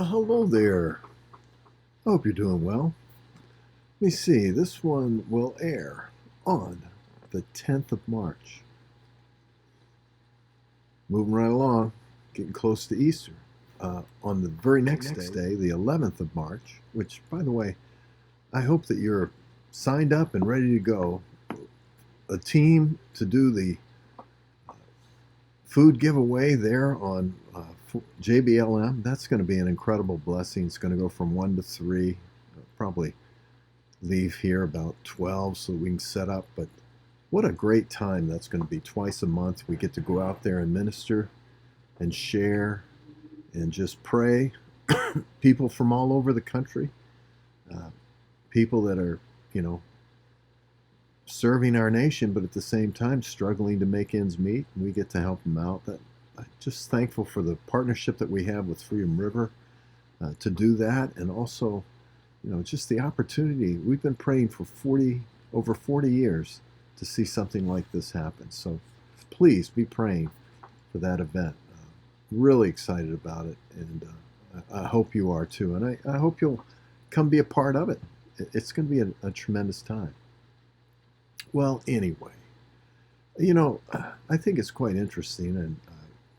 Hello there. Hope you're doing well. Let me see. This one will air on the 10th of March. Moving right along, getting close to Easter. On the very next day, the 11th of March, which, by the way, I hope that you're signed up and ready to go. A team to do the food giveaway there on JBLM. That's going to be an incredible blessing. It's going to go from 1 to 3. Probably leave here about 12 so we can set up. But what a great time that's going to be. Twice a month we get to go out there and minister and share and just pray. People from all over the country, people that are, serving our nation, but at the same time struggling to make ends meet, and we get to help them out. I'm just thankful for the partnership that we have with Freedom River to do that, and also, just the opportunity. We've been praying for over 40 years to see something like this happen. So please be praying for that event. Really excited about it, and I hope you are too. And I hope you'll come be a part of it. It's going to be a tremendous time. Well, anyway, I think it's quite interesting, and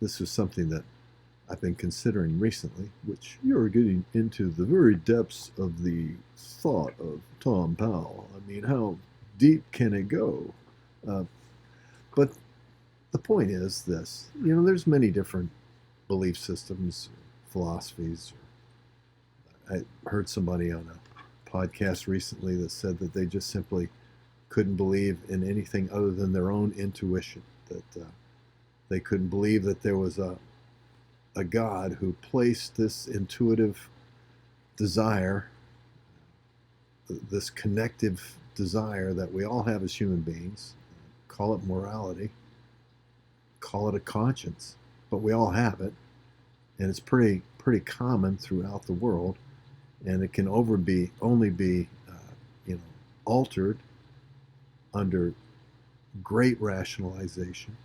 this is something that I've been considering recently, which you're getting into the very depths of the thought of Tom Powell. I mean, how deep can it go? But the point is this, there's many different belief systems, philosophies. I heard somebody on a podcast recently that said that they just simply couldn't believe in anything other than their own intuition, that they couldn't believe that there was a God who placed this intuitive desire, this connective desire that we all have as human beings. Call it morality, call it a conscience, but we all have it, and it's pretty common throughout the world, and it can only be altered under great rationalization.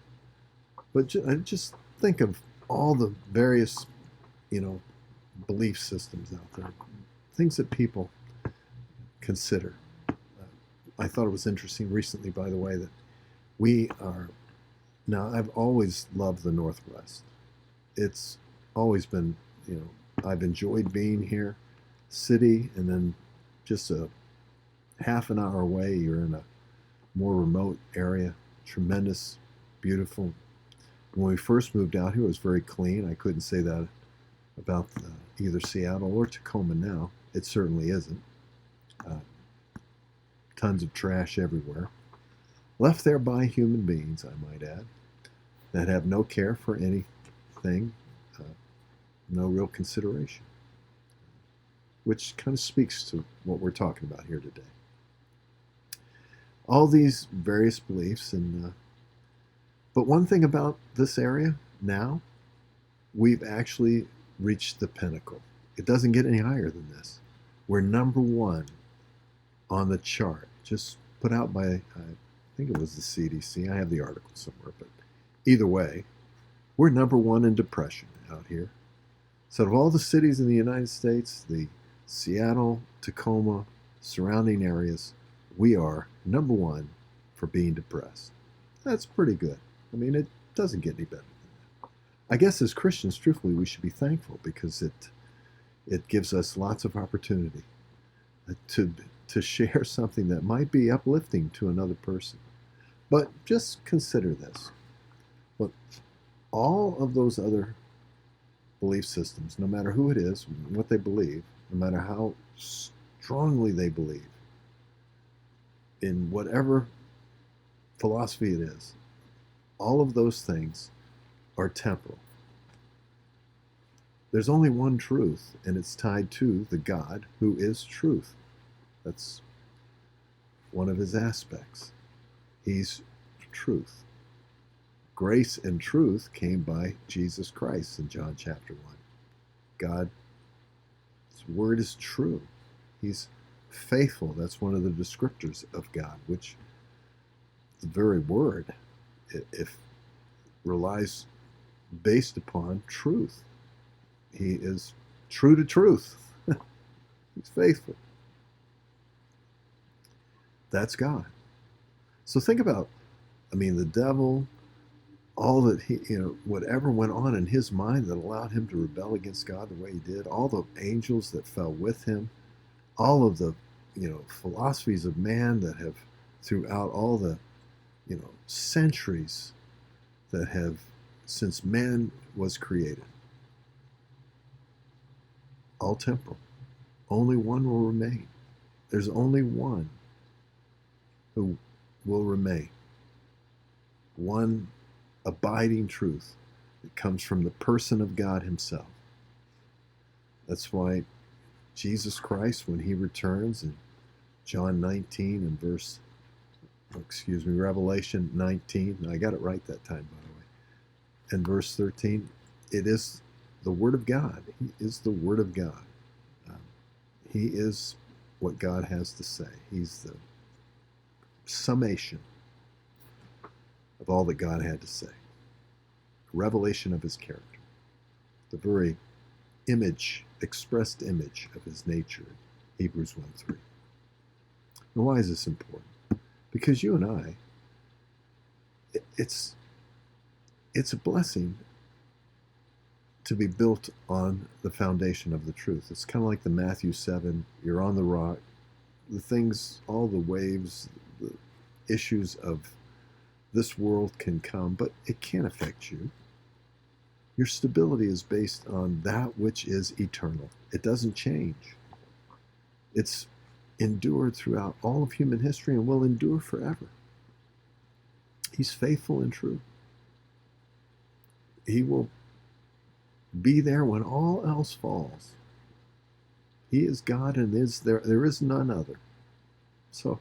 But just think of all the various, belief systems out there, things that people consider. I thought it was interesting recently, by the way, that I've always loved the Northwest. It's always been, I've enjoyed being here, city, and then just a half an hour away, you're in a more remote area, tremendous, beautiful. When we first moved out here, it was very clean. I couldn't say that about either Seattle or Tacoma now. It certainly isn't. Tons of trash everywhere. Left there by human beings, I might add, that have no care for anything, no real consideration, which kind of speaks to what we're talking about here today. All these various beliefs, but one thing about this area now, we've actually reached the pinnacle. It doesn't get any higher than this. We're number one on the chart, just put out by, I think it was the CDC. I have the article somewhere, but either way, we're number one in depression out here. So of all the cities in the United States, the Seattle, Tacoma, surrounding areas, we are number one for being depressed. That's pretty good. I mean, it doesn't get any better than that. I guess as Christians, truthfully, we should be thankful because it gives us lots of opportunity to share something that might be uplifting to another person. But just consider this. Look, all of those other belief systems, no matter who it is, what they believe, no matter how strongly they believe, in whatever philosophy it is, all of those things are temporal. There's only one truth, and it's tied to the God who is truth. That's one of his aspects. He's truth. Grace and truth came by Jesus Christ in John chapter 1. God's word is true. He's faithful. That's one of the descriptors of God, which the very word, if relies based upon truth. He is true to truth. He's faithful. That's God. So think about, the devil, all that whatever went on in his mind that allowed him to rebel against God the way he did, all the angels that fell with him, all of the, philosophies of man that have throughout all the, centuries that have, since man was created, all temporal. Only one will remain. There's only one who will remain. One abiding truth that comes from the person of God himself. That's why Jesus Christ, when he returns in John 19 and Revelation 19, I got it right that time, by the way, and verse 13, it is the Word of God. He is the Word of God. He is what God has to say. He's the summation of all that God had to say. A revelation of his character. The very expressed image of his nature. Hebrews 1:3. And why is this important? Because you and I, it's a blessing to be built on the foundation of the truth. It's kind of like the Matthew 7, you're on the rock, the things, all the waves, the issues of this world can come, but it can't affect you. Your stability is based on that which is eternal. It doesn't change. It's endured throughout all of human history and will endure forever. He's faithful and true. He will be there when all else falls. He is God, and there is none other. So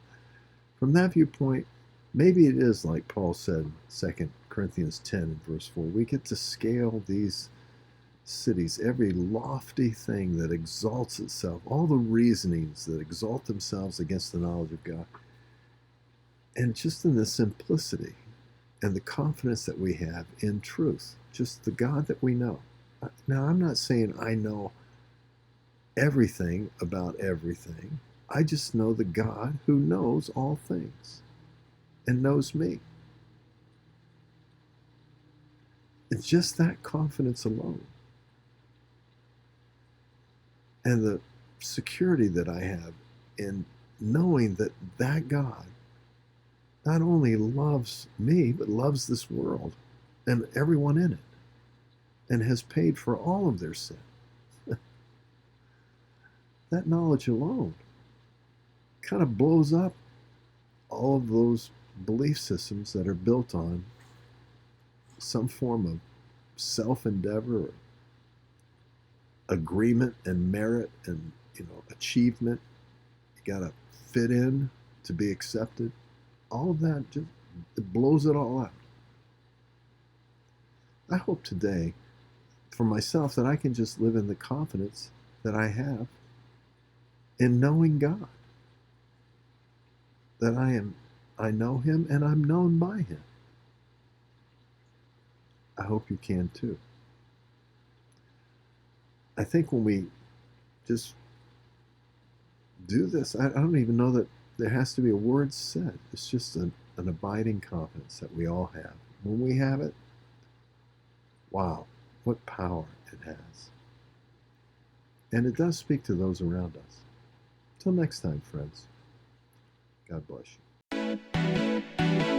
from that viewpoint, maybe it is like Paul said in 2 Corinthians 10 and verse 4. We get to scale these cities, every lofty thing that exalts itself, all the reasonings that exalt themselves against the knowledge of God. And just in the simplicity and the confidence that we have in truth, just the God that we know. Now, I'm not saying I know everything about everything. I just know the God who knows all things and knows me. It's just that confidence alone. And the security that I have in knowing that that God not only loves me, but loves this world and everyone in it, and has paid for all of their sin. That knowledge alone kind of blows up all of those belief systems that are built on some form of self-endeavor or agreement and merit and achievement. You got to fit in to be accepted. All of that it blows it all out. I hope today for myself that I can just live in the confidence that I have in knowing God. That I know him and I'm known by him. I hope you can too. I think when we just do this, I don't even know that there has to be a word said. It's just an abiding confidence that we all have. When we have it, wow, what power it has. And it does speak to those around us. Till next time, friends. God bless you.